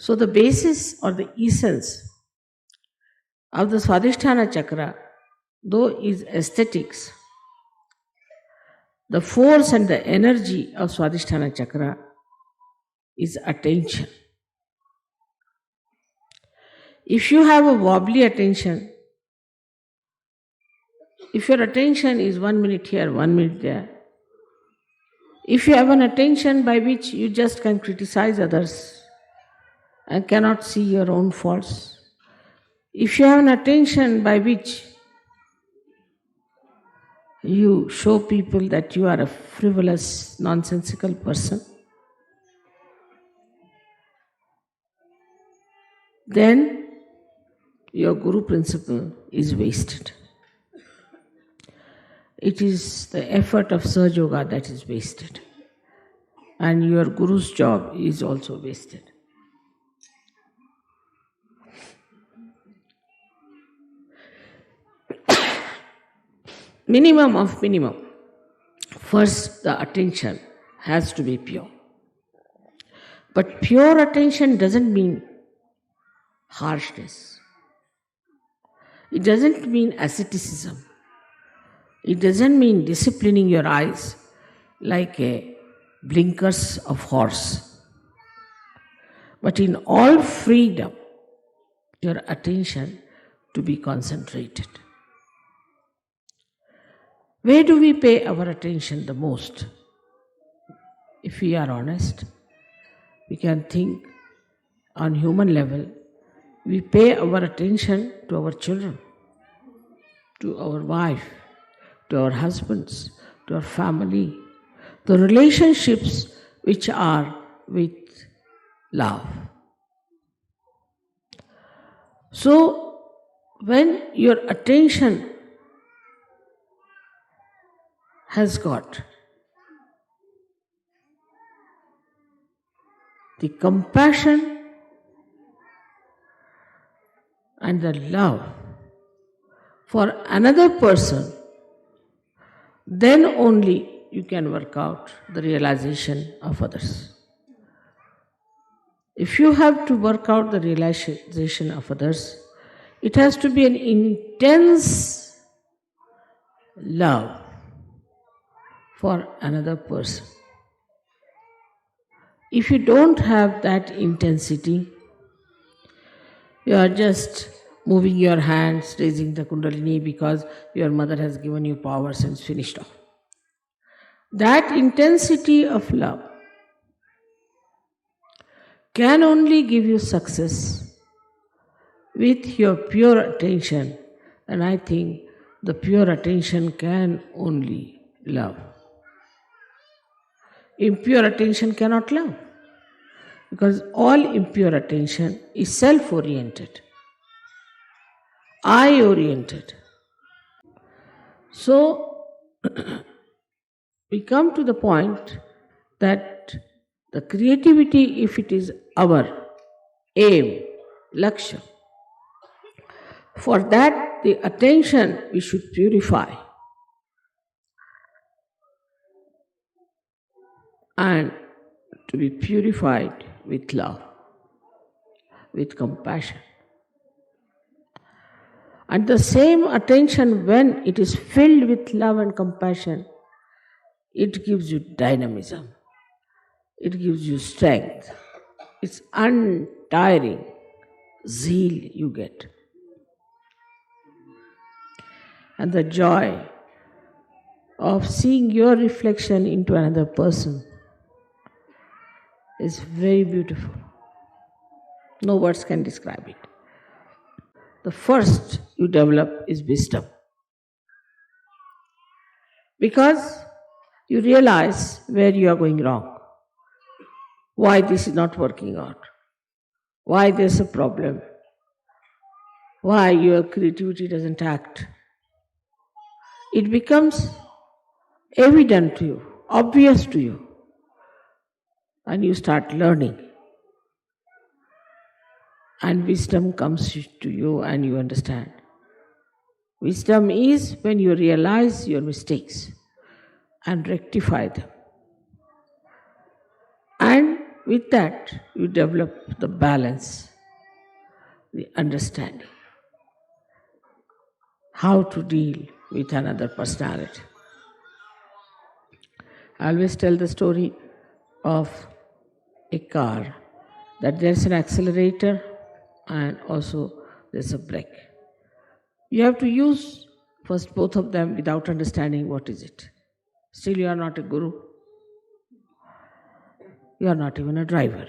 So the basis or the essence of the Swadhisthana chakra, though is aesthetics, the force and the energy of Swadhisthana chakra is attention. If you have a wobbly attention, if your attention is 1 minute here, 1 minute there, if you have an attention by which you just can criticize others and cannot see your own faults, if you have an attention by which you show people that you are a frivolous, nonsensical person, then your Guru principle is wasted. It is the effort of Sahaja Yoga that is wasted. And your Guru's job is also wasted. Minimum of minimum. First, the attention has to be pure. But pure attention doesn't mean harshness. It doesn't mean asceticism. It doesn't mean disciplining your eyes like a blinkers of horse. But in all freedom, your attention to be concentrated. Where do we pay our attention the most? If we are honest, we can think on human level, we pay our attention to our children, to our wife, to our husbands, to our family, the relationships which are with love. So, when your attention has got the compassion and the love for another person, then only you can work out the realization of others. If you have to work out the realization of others, it has to be an intense love for another person. If you don't have that intensity, you are just moving your hands, raising the kundalini because your mother has given you powers and it's finished off. That intensity of love can only give you success with your pure attention, and I think the pure attention can only love. Impure attention cannot love, because all impure attention is self-oriented, I-oriented. So, we come to the point that the creativity, if it is our aim, lakshya, for that the attention we should purify. And to be purified with love, with compassion. And the same attention, when it is filled with love and compassion, it gives you dynamism, it gives you strength, it's untiring zeal you get. And the joy of seeing your reflection into another person is very beautiful. No words can describe it. The first you develop is wisdom. Because you realize where you are going wrong, why this is not working out, why there's a problem, why your creativity doesn't act. It becomes evident to you, obvious to you, and you start learning. And wisdom comes to you and you understand. Wisdom is when you realize your mistakes and rectify them. And with that, you develop the balance, the understanding, how to deal with another personality. I always tell the story of a car, that there's an accelerator and also there's a brake. You have to use first both of them without understanding what is it. Still you are not a guru. You are not even a driver.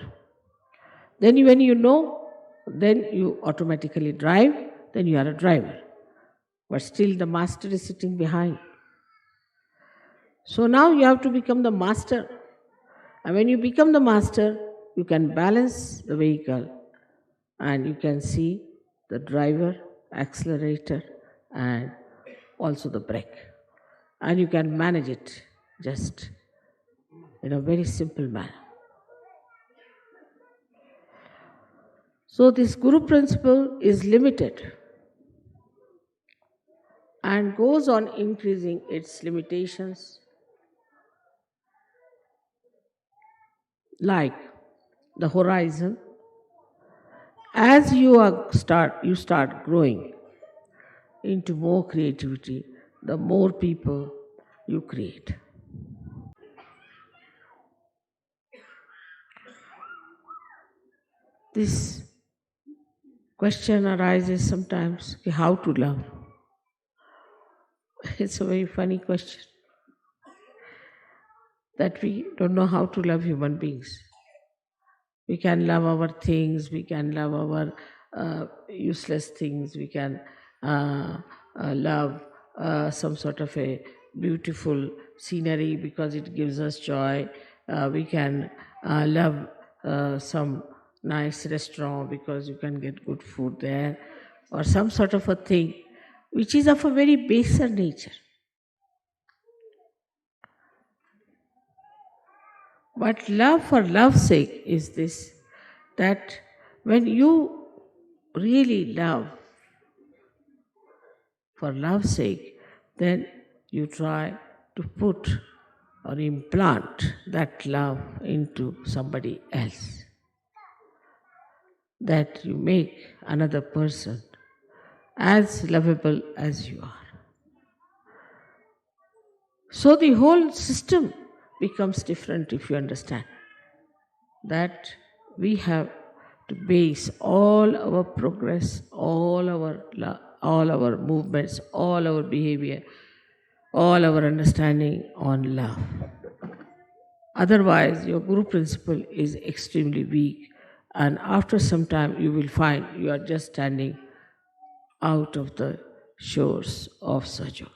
Then when you know, then you automatically drive, then you are a driver. But still the master is sitting behind. So now you have to become the master. And when you become the master, you can balance the vehicle and you can see the driver, accelerator, and also the brake. And you can manage it just in a very simple manner. So this Guru principle is limited and goes on increasing its limitations, like the horizon. As you start growing into more creativity, the more people you create. This question arises sometimes, how to love? It's a very funny question, that we don't know how to love human beings. We can love our things, we can love our useless things, we can love some sort of a beautiful scenery because it gives us joy. We can love some nice restaurant because you can get good food there, or some sort of a thing which is of a very baser nature. But love for love's sake is this, that when you really love for love's sake, then you try to put or implant that love into somebody else. That you make another person as lovable as you are. So the whole system becomes different if you understand that we have to base all our progress, all our movements, all our behavior, all our understanding on love. Otherwise, your Guru principle is extremely weak, and after some time you will find you are just standing out of the shores of Sahaja.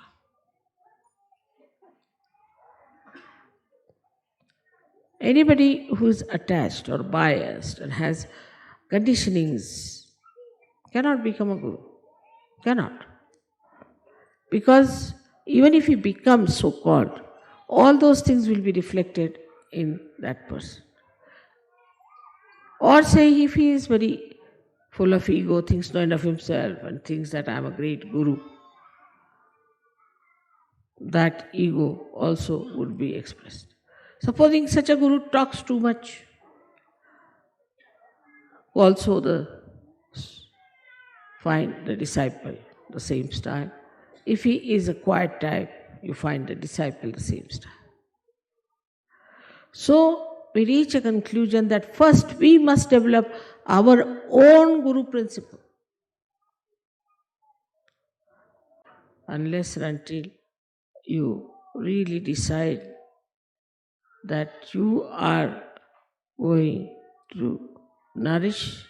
Anybody who is attached or biased and has conditionings cannot become a guru. Cannot. Because even if he becomes so-called, all those things will be reflected in that person. Or say if he is very full of ego, thinks no end of himself and thinks that I am a great guru, that ego also would be expressed. Supposing such a guru talks too much, also find the disciple the same style. If he is a quiet type, you find the disciple the same style. So we reach a conclusion that first we must develop our own Guru principle. Unless and until you really decide that you are going to nourish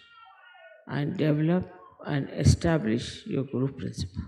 and develop and establish your Guru principle.